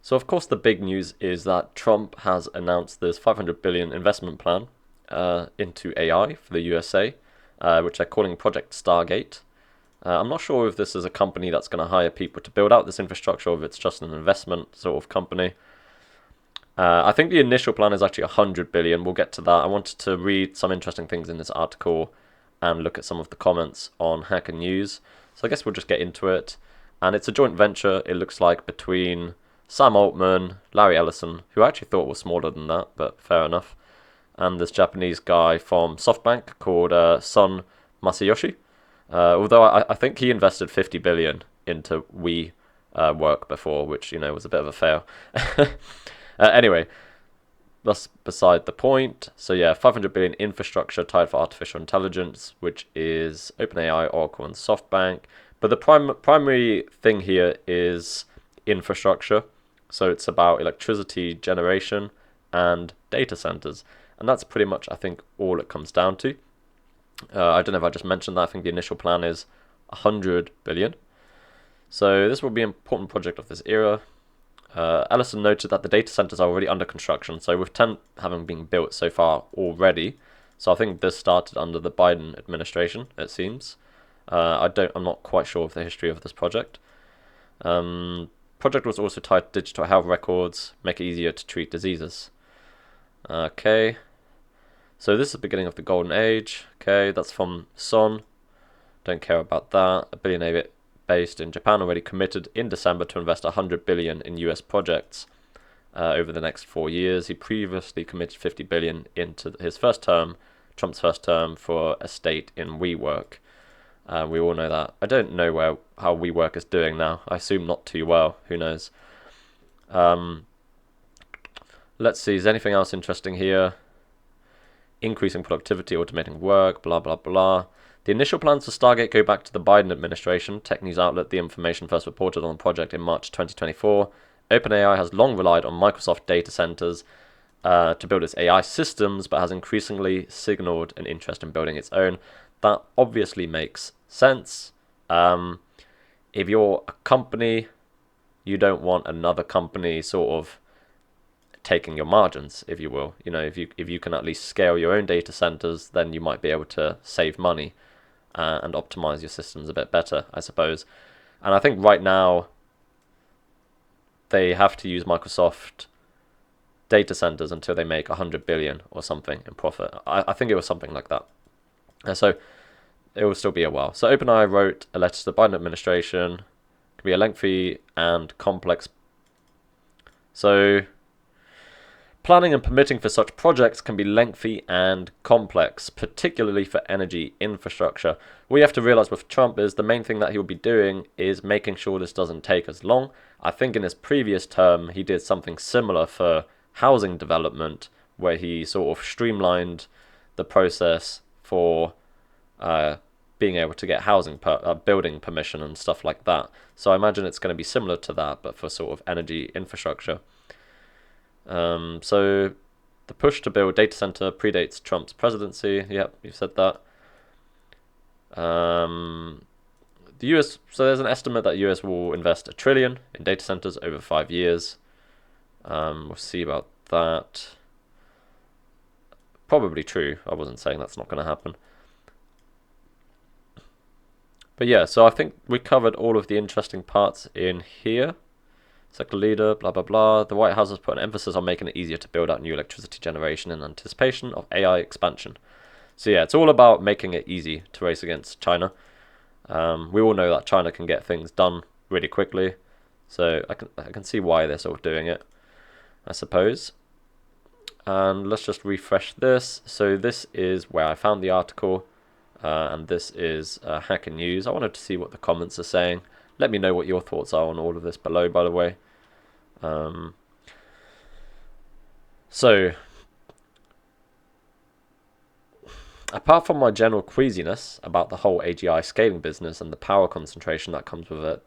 So of course the big news is that Trump has announced this 500 billion investment plan into AI for the USA, which they're calling Project Stargate. I'm not sure if this is a company that's going to hire people to build out this infrastructure, or if it's just an investment sort of company. I think the initial plan is actually 100 billion. We'll get to that. I wanted to read some interesting things in this article and look at some of the comments on Hacker News. So I guess we'll just get into it. And it's a joint venture, it looks like, between Sam Altman, Larry Ellison, who I actually thought was smaller than that, but fair enough, and this Japanese guy from SoftBank called Son Masayoshi. Although I think he invested 50 billion into WeWork before, which was a bit of a fail. Anyway, that's beside the point. So yeah, 500 billion infrastructure tied for artificial intelligence, which is OpenAI, Oracle, and SoftBank. But the primary thing here is infrastructure. So it's about electricity generation and data centers. And that's pretty much, I think, all it comes down to. I don't know if I just mentioned that. I think the initial plan is 100 billion. So this will be an important project of this era. Ellison noted that the data centers are already under construction, so with 10 having been built so far already. So I think this started under the Biden administration, it seems. I'm not quite sure of the history of this project. Project was also tied to digital health records, make it easier to treat diseases. Okay. So this is the beginning of the golden age. Okay, that's from Son. Don't care about that. A billionaire based in Japan already committed in December to invest 100 billion in US projects over the next 4 years. He previously committed 50 billion into his first term, Trump's first term, for a stake in WeWork. We all know that. I don't know how WeWork is doing now. I assume not too well. Who knows? Let's see. Is there anything else interesting here? Increasing productivity, automating work, blah, blah, blah. The initial plans for Stargate go back to the Biden administration. Tech news outlet The Information first reported on the project in March 2024. OpenAI has long relied on Microsoft data centers to build its AI systems, but has increasingly signaled an interest in building its own. That obviously makes sense. If you're a company, you don't want another company sort of taking your margins, if you will. If you can at least scale your own data centers, then you might be able to save money and optimize your systems a bit better, I suppose. And I think right now they have to use Microsoft data centers until they make 100 billion or something in profit. I think it was something like that. So it will still be a while. So OpenAI wrote a letter to the Biden administration. It could be a lengthy and complex. So planning and permitting for such projects can be lengthy and complex, particularly for energy infrastructure. What you have to realize with Trump is the main thing that he will be doing is making sure this doesn't take as long. I think in his previous term, he did something similar for housing development, where he sort of streamlined the process for being able to get building permission and stuff like that. So I imagine it's going to be similar to that, but for sort of energy infrastructure. So the push to build data center predates Trump's presidency. Yep, you've said that. The US, so there's an estimate that US will invest $1 trillion in data centers over 5 years. We'll see about that. Probably true. I wasn't saying that's not going to happen. But yeah, so I think we covered all of the interesting parts in here. Sector leader, blah, blah, blah. The White House has put an emphasis on making it easier to build out new electricity generation in anticipation of AI expansion. So yeah, it's all about making it easy to race against China. We all know that China can get things done really quickly. So I can see why they're sort of doing it, I suppose. And let's just refresh this. So this is where I found the article. And this is Hacker News. I wanted to see what the comments are saying. Let me know what your thoughts are on all of this below, by the way. So, apart from my general queasiness about the whole AGI scaling business and the power concentration that comes with it,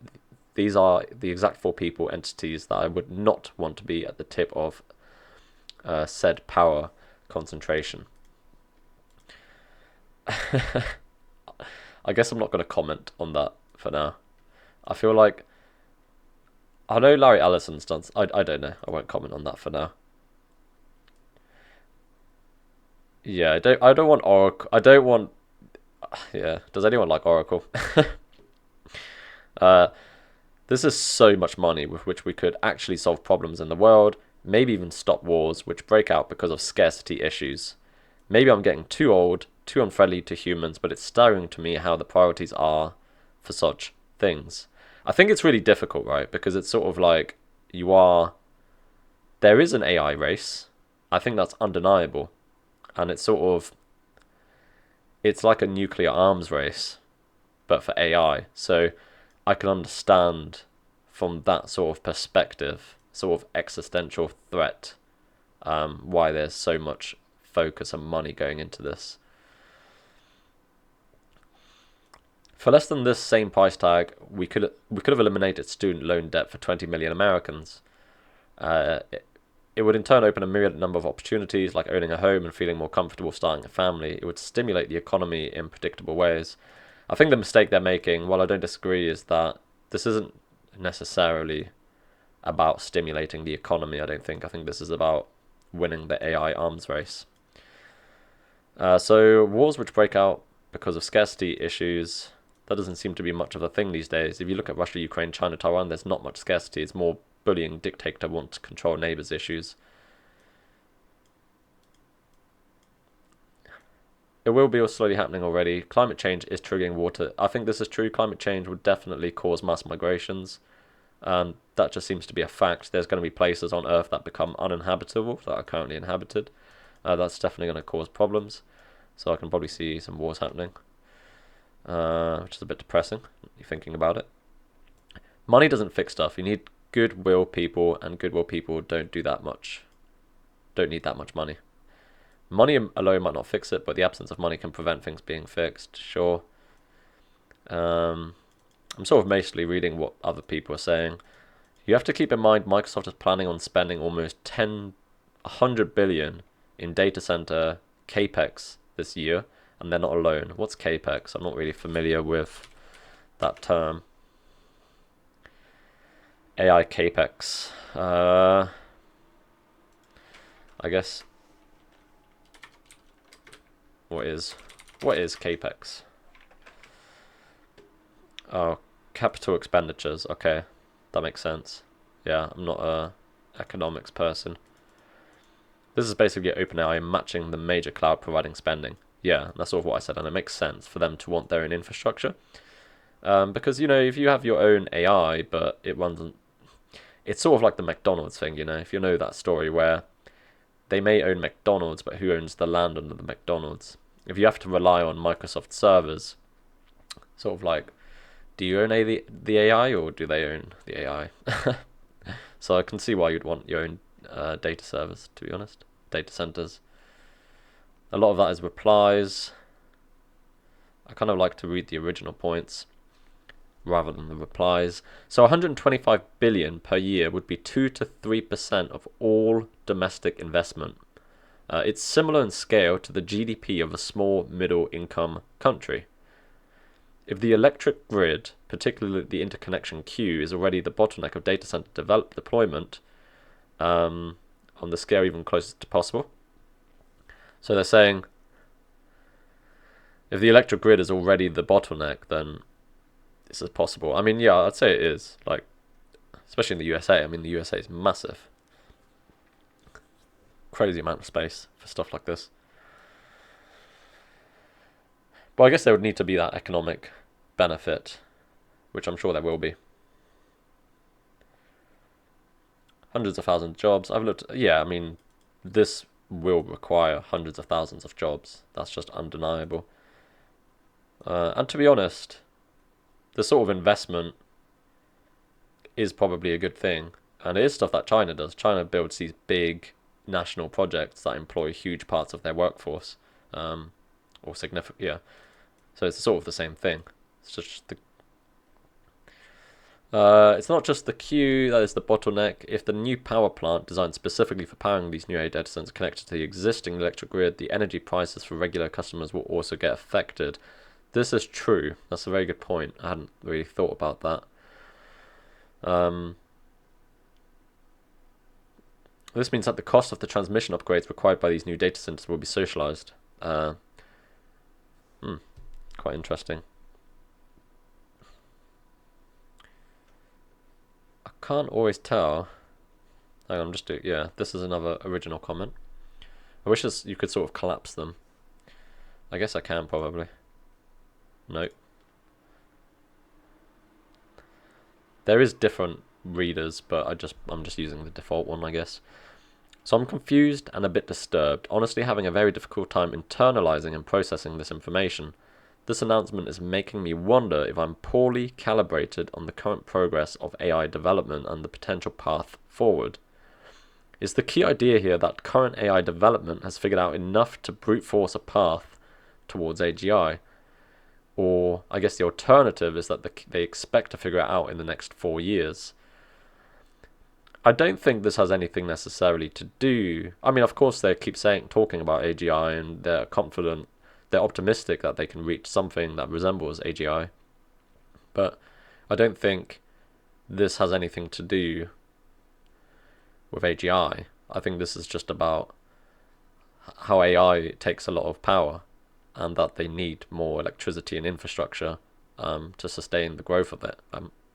these are the exact 4 people, entities that I would not want to be at the tip of said power concentration. I guess I'm not going to comment on that for now. I feel like I know Larry Ellison's done. I don't know. I won't comment on that for now. Yeah, I don't want Oracle. I don't want. Yeah. Does anyone like Oracle? uh, this is so much money with which we could actually solve problems in the world, maybe even stop wars which break out because of scarcity issues. Maybe I'm getting too old, too unfriendly to humans, but it's staggering to me how the priorities are for such things. I think it's really difficult, right? Because it's sort of like you are. There is an AI race. I think that's undeniable. And it's sort of. It's like a nuclear arms race, but for AI. So I can understand from that sort of perspective, sort of existential threat, why there's so much focus and money going into this. For less than this same price tag, we could have eliminated student loan debt for 20 million Americans. It would in turn open a myriad number of opportunities, like owning a home and feeling more comfortable starting a family. It would stimulate the economy in predictable ways. I think the mistake they're making, while I don't disagree, is that this isn't necessarily about stimulating the economy, I don't think. I think this is about winning the AI arms race. So wars which break out because of scarcity issues, that doesn't seem to be much of a thing these days. If you look at Russia, Ukraine, China, Taiwan, there's not much scarcity. It's more bullying dictator want to control neighbors issues. It will be slowly happening already. Climate change is triggering water. I think this is true. Climate change would definitely cause mass migrations. That just seems to be a fact. There's going to be places on Earth that become uninhabitable, that are currently inhabited. That's definitely going to cause problems. So I can probably see some wars happening, which is a bit depressing, you're thinking about it. Money doesn't fix stuff. You need goodwill people, and goodwill people don't do that much. Don't need that much money. Money alone might not fix it, but the absence of money can prevent things being fixed, sure. I'm sort of mostly reading what other people are saying. You have to keep in mind Microsoft is planning on spending almost 100 billion in data center capex this year, and they're not alone. What's capex? I'm not really familiar with that term. AI capex. I guess. What is capex? Oh, capital expenditures. Okay, that makes sense. Yeah, I'm not a economics person. This is basically OpenAI matching the major cloud providing spending. Yeah, that's sort of what I said, and it makes sense for them to want their own infrastructure. Because, if you have your own AI, but it runs on... It's sort of like the McDonald's thing, if you know that story where they may own McDonald's, but who owns the land under the McDonald's? If you have to rely on Microsoft servers, sort of like, do you own the AI or do they own the AI? So I can see why you'd want your own data servers, to be honest. Data centers. A lot of that is replies. I kind of like to read the original points rather than the replies. So 125 billion per year would be 2 to 3% of all domestic investment. It's similar in scale to the GDP of a small middle-income country. If the electric grid, particularly the interconnection queue, is already the bottleneck of data center deployment, on the scale even closest to possible. So they're saying, if the electric grid is already the bottleneck, then this is possible. I mean, yeah, I'd say it is. Like, especially in the USA. I mean, the USA is massive. Crazy amount of space for stuff like this. But I guess there would need to be that economic benefit, which I'm sure there will be. Hundreds of thousands of jobs. I've looked. Yeah, I mean, this will require hundreds of thousands of jobs. That's just undeniable. And to be honest, the sort of investment is probably a good thing. And it is stuff that China does. China builds these big national projects that employ huge parts of their workforce. Or significant, yeah. So it's sort of the same thing. It's just it's not just the queue that is the bottleneck. If the new power plant designed specifically for powering these new AI data centers connected to the existing electric grid, the energy prices for regular customers will also get affected. This is true. That's a very good point. I hadn't really thought about that. This means that the cost of the transmission upgrades required by these new data centers will be socialized. Quite interesting. I can't always tell. Hang on, yeah, this is another original comment. I wish you could sort of collapse them. I guess I can probably. Nope. There is different readers, but I'm just using the default one, I guess. So I'm confused and a bit disturbed, honestly having a very difficult time internalizing and processing this information. This announcement is making me wonder if I'm poorly calibrated on the current progress of AI development and the potential path forward. Is the key idea here that current AI development has figured out enough to brute force a path towards AGI? Or I guess the alternative is that they expect to figure it out in the next 4 years. I don't think this has anything necessarily to do. I mean, of course, they keep talking about AGI, and they're confident, they're optimistic that they can reach something that resembles AGI. But I don't think this has anything to do with AGI. I think this is just about how AI takes a lot of power, and that they need more electricity and infrastructure to sustain the growth of it,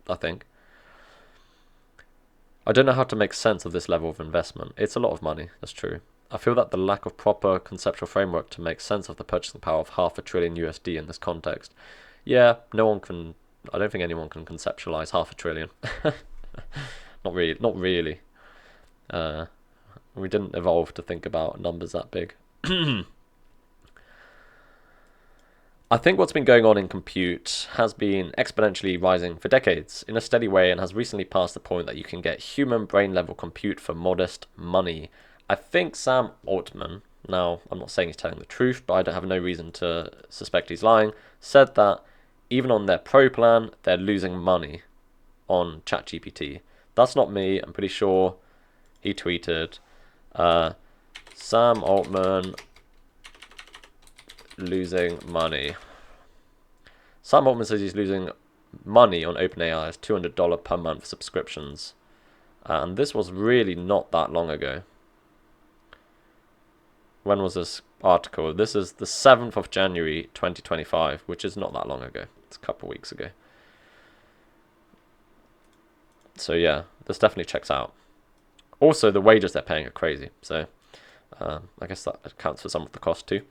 I think. I don't know how to make sense of this level of investment. It's a lot of money, that's true. I feel that the lack of proper conceptual framework to make sense of the purchasing power of $500 billion USD in this context. Yeah, I don't think anyone can conceptualize $500 billion. Not really. We didn't evolve to think about numbers that big. I think what's been going on in compute has been exponentially rising for decades in a steady way, and has recently passed the point that you can get human brain level compute for modest money. I think Sam Altman, now I'm not saying he's telling the truth, but I don't have no reason to suspect he's lying, said that even on their pro plan, they're losing money on ChatGPT. That's not me. I'm pretty sure he tweeted, Sam Altman losing money. Sam Altman says he's losing money on OpenAI's $200 per month subscriptions. And this was really not that long ago. When was this article? This is the 7th of January 2025, which is not that long ago. It's a couple of weeks ago. So yeah, this definitely checks out. Also, the wages they're paying are crazy. So I guess that accounts for some of the cost too.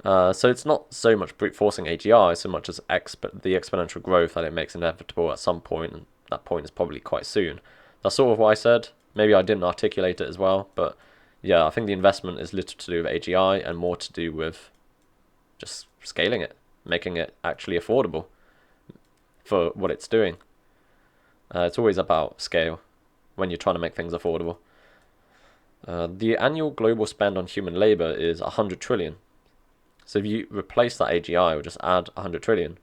So it's not so much brute forcing AGI so much as the exponential growth that it makes inevitable at some point, and that point is probably quite soon. That's sort of what I said. Maybe I didn't articulate it as well, but yeah, I think the investment is little to do with AGI and more to do with just scaling it, making it actually affordable for what it's doing. It's always about scale when you're trying to make things affordable. The annual global spend on human labor is 100 trillion. So if you replace that AGI or just add 100 trillion,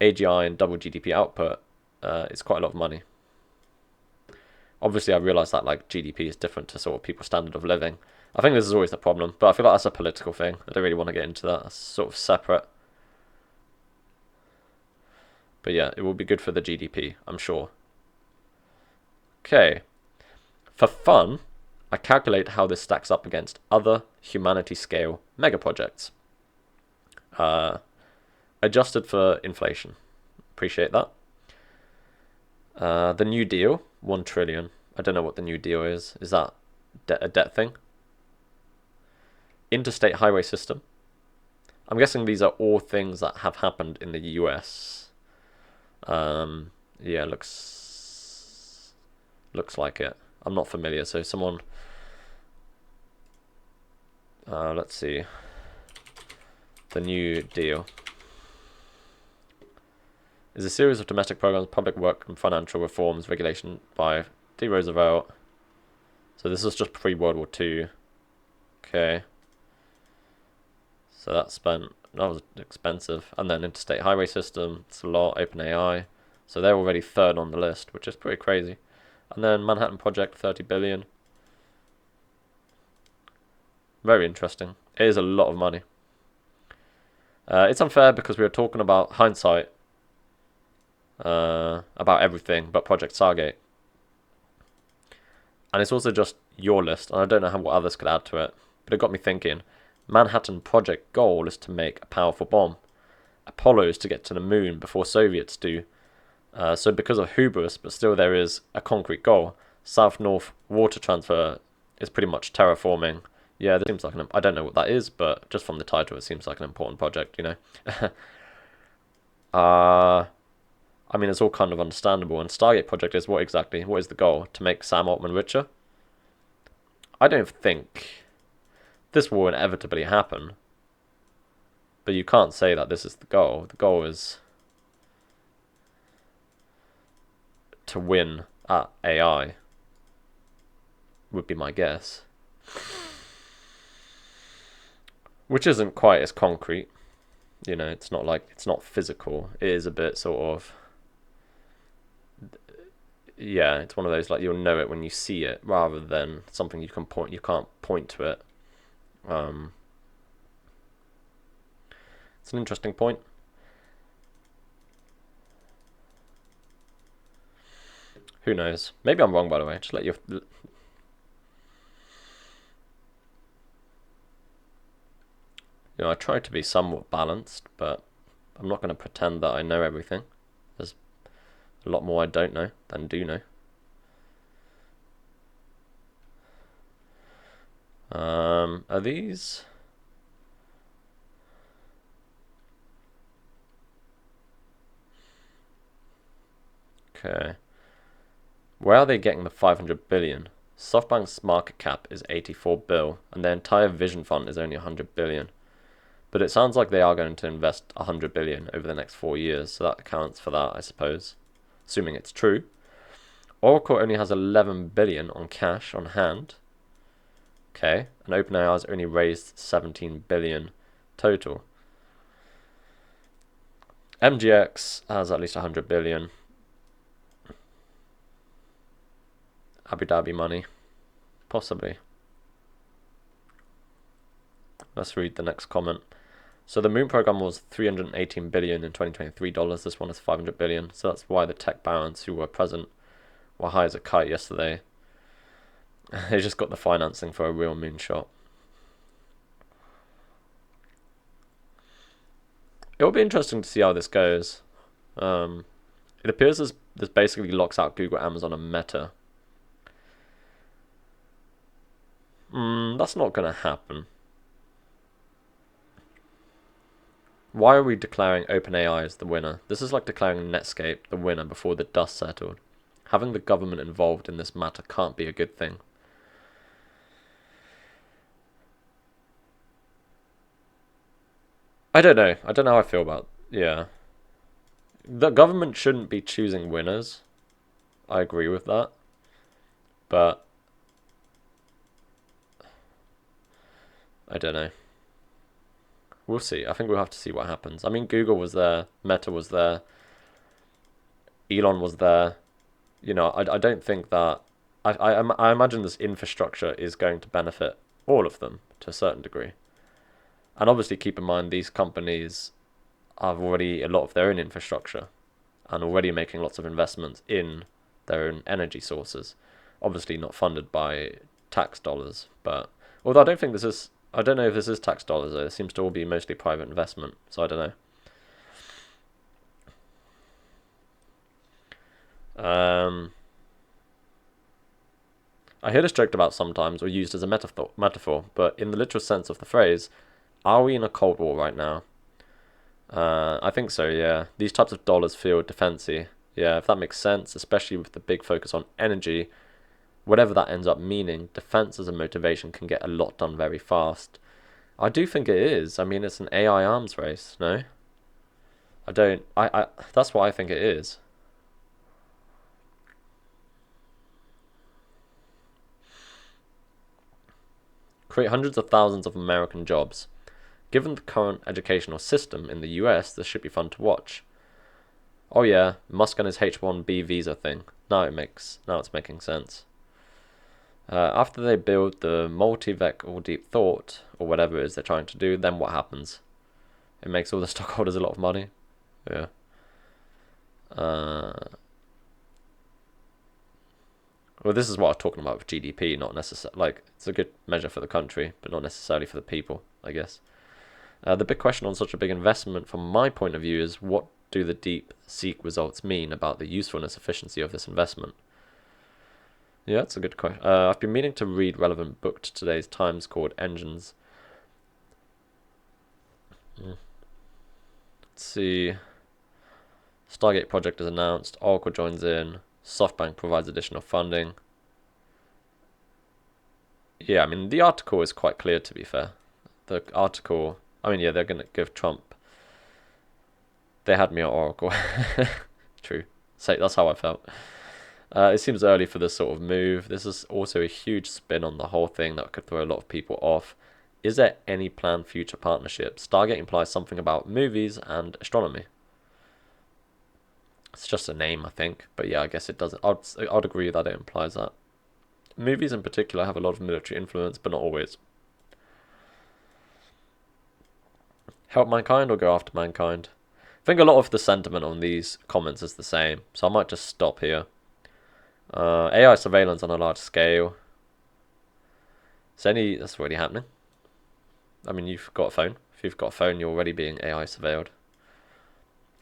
AGI and double GDP output, it's quite a lot of money. Obviously, I realise that like GDP is different to sort of people's standard of living. I think this is always the problem, but I feel like that's a political thing. I don't really want to get into that. That's sort of separate. But yeah, it will be good for the GDP, I'm sure. Okay. For fun, I calculate how this stacks up against other humanity-scale mega projects. Adjusted for inflation. Appreciate that. The New Deal, 1 trillion. I don't know what the New Deal is. Is that a debt thing? Interstate highway system. I'm guessing these are all things that have happened in the US. Yeah, looks like it. I'm not familiar, so someone... let's see. The New Deal is a series of domestic programs, public work and financial reforms, regulation by D. Roosevelt. So this was just pre-World War II. Okay. So that was expensive. And then interstate highway system, it's a lot. OpenAI. So they're already third on the list, which is pretty crazy. And then Manhattan Project, 30 billion. Very interesting. It is a lot of money. It's unfair because we were talking about hindsight, about everything but Project Stargate. And it's also just your list, and I don't know what others could add to it. But it got me thinking, Manhattan Project goal is to make a powerful bomb. Apollo is to get to the moon before Soviets do. So because of hubris, but still there is a concrete goal. South-North water transfer is pretty much terraforming. Yeah, this seems like I don't know what that is, but just from the title, it seems like an important project, you know. I mean, it's all kind of understandable. And Stargate project is what exactly? What is the goal? To make Sam Altman richer? I don't think this will inevitably happen. But you can't say that this is the goal. The goal is to win at AI, would be my guess. Which isn't quite as concrete. You know, it's not like, it's not physical. It is a bit sort of, yeah, it's one of those, like, you'll know it when you see it, rather than something you can't point to it. It's an interesting point. Who knows? Maybe I'm wrong, by the way. Just let you... You know, I try to be somewhat balanced, but I'm not going to pretend that I know everything. There's a lot more I don't know than do know. Are these... Okay. Where are they getting the 500 billion? SoftBank's market cap is 84 bill, and their entire vision fund is only 100 billion. But it sounds like they are going to invest 100 billion over the next 4 years, so that accounts for that, I suppose. Assuming it's true. Oracle only has 11 billion on cash on hand. Okay, and OpenAI has only raised 17 billion total. MGX has at least 100 billion. Abu Dhabi money. Possibly. Let's read the next comment. So the moon program was 318 billion in 2023 dollars. This one is 500 billion. So that's why the tech barons who were present were high as a kite yesterday. They just got the financing for a real moonshot. It will be interesting to see how this goes. It appears this basically locks out Google, Amazon, and Meta. That's not going to happen. Why are we declaring OpenAI as the winner? This is like declaring Netscape the winner before the dust settled. Having the government involved in this matter can't be a good thing. I don't know. I don't know how I feel about... Yeah. The government shouldn't be choosing winners. I agree with that. But... I don't know. We'll see. I think we'll have to see what happens. I mean, Google was there. Meta was there. Elon was there. You know, I don't think that... I imagine this infrastructure is going to benefit all of them to a certain degree. And obviously keep in mind these companies have already a lot of their own infrastructure and already making lots of investments in their own energy sources. Obviously not funded by tax dollars, but although I don't think this is... I don't know if this is tax dollars though. It seems to all be mostly private investment, so I don't know. I hear this joked about sometimes or used as a metaphor, but in the literal sense of the phrase, are we in a Cold War right now? I think so, yeah. These types of dollars feel defensy. Yeah, if that makes sense, especially with the big focus on energy, whatever that ends up meaning, defense as a motivation can get a lot done very fast. I do think it is. I mean, it's an AI arms race, no? That's what I think it is. Create hundreds of thousands of American jobs. Given the current educational system in the US, this should be fun to watch. Oh yeah, Musk and his H-1B visa thing. Now it's making sense. After they build the multi-vec or deep thought, or whatever it is they're trying to do, then what happens? It makes all the stockholders a lot of money. Yeah. Well, this is what I was talking about with GDP, not necessarily, like, it's a good measure for the country, but not necessarily for the people, I guess. The big question on such a big investment, from my point of view, is what do the deep seek results mean about the usefulness, efficiency of this investment? Yeah, that's a good question. I've been meaning to read relevant book to today's Times called Engines. Let's see. Stargate project is announced. Oracle joins in. SoftBank provides additional funding. Yeah, I mean, the article is quite clear, to be fair. The article, I mean, yeah, they're going to give Trump. They had me at Oracle. True. So that's how I felt. It seems early for this sort of move. This is also a huge spin on the whole thing that could throw a lot of people off. Is there any planned future partnerships? Stargate implies something about movies and astronomy. It's just a name, I think. But yeah, I guess it doesn't. I'd agree that it implies that. Movies in particular have a lot of military influence, but not always. Help mankind or go after mankind? I think a lot of the sentiment on these comments is the same, so I might just stop here. AI surveillance on a large scale. That's already happening. I mean, you've got a phone. If you've got a phone, you're already being AI surveilled.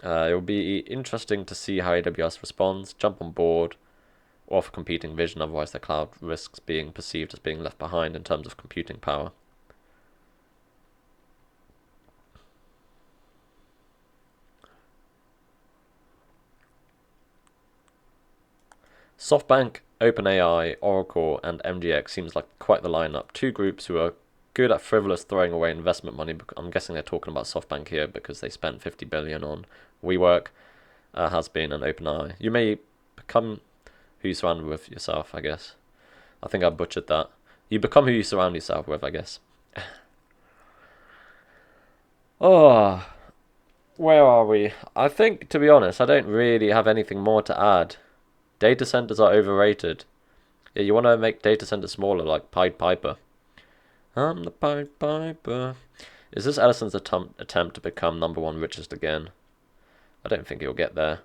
It will be interesting to see how AWS responds, jump on board, or offer competing vision, otherwise the cloud risks being perceived as being left behind in terms of computing power. SoftBank, OpenAI, Oracle, and MGX seems like quite the lineup. Two groups who are good at frivolous throwing away investment money. I'm guessing they're talking about SoftBank here because they spent 50 billion on WeWork, has been an OpenAI. You may become who you surround with yourself, I guess. I think I butchered that. You become who you surround yourself with, I guess. Oh, where are we? I think, to be honest, I don't really have anything more to add. Data centers are overrated. Yeah, you want to make data centers smaller, like Pied Piper. I'm the Pied Piper. Is this Edison's attempt to become #1 richest again? I don't think he'll get there.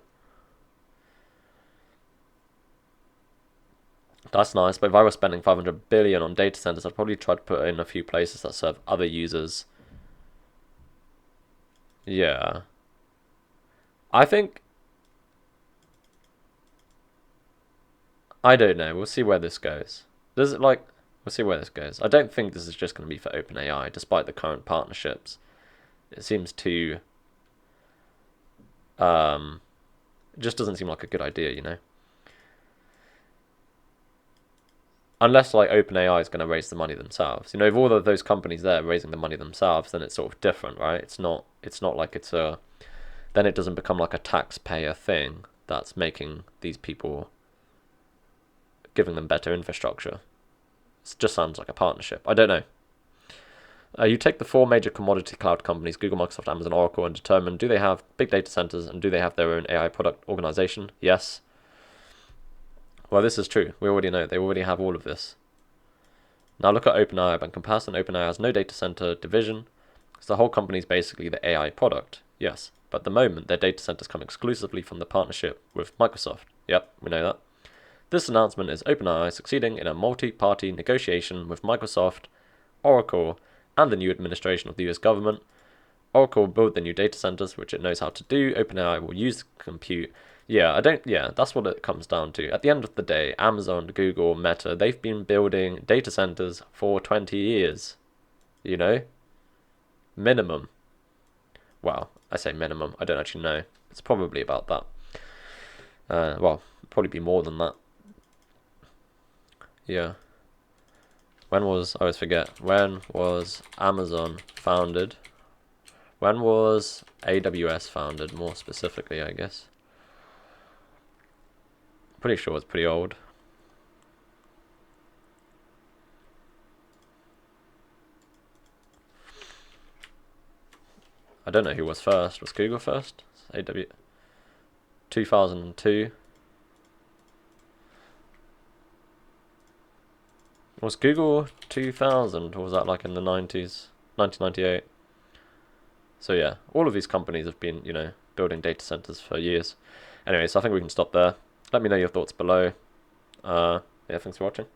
That's nice, but if I was spending 500 billion on data centers, I'd probably try to put it in a few places that serve other users. Yeah. I think... I don't know. We'll see where this goes. Does it like... We'll see where this goes. I don't think this is just going to be for OpenAI, despite the current partnerships. It seems too... it just doesn't seem like a good idea, you know? Unless like OpenAI is going to raise the money themselves. You know, if all of those companies there are raising the money themselves, then it's sort of different, right? It's not like it's a... Then it doesn't become like a taxpayer thing that's making these people... giving them better infrastructure. It just sounds like a partnership. I don't know. You take the four major commodity cloud companies, Google, Microsoft, Amazon, Oracle, and determine, do they have big data centers and do they have their own AI product organization? Yes. Well, this is true. We already know. They already have all of this. Now look at OpenAI. By comparison, OpenAI has no data center division. So the whole company is basically the AI product. Yes. But at the moment, their data centers come exclusively from the partnership with Microsoft. Yep, we know that. This announcement is OpenAI succeeding in a multi-party negotiation with Microsoft, Oracle, and the new administration of the US government. Oracle will build the new data centers, which it knows how to do. OpenAI will use compute. Yeah, that's what it comes down to. At the end of the day, Amazon, Google, Meta, they've been building data centers for 20 years. You know? Minimum. Well, I say minimum. I don't actually know. It's probably about that. Well, probably be more than that. Yeah. I always forget. When was Amazon founded? When was AWS founded, more specifically, I guess? Pretty sure it's pretty old. I don't know who was first. Was Google first? AW 2002. Was Google 2000 or was that like in the 90s? 1998. So yeah, all of these companies have been, you know, building data centers for years. Anyway, so I think we can stop there. Let me know your thoughts below. Yeah, thanks for watching.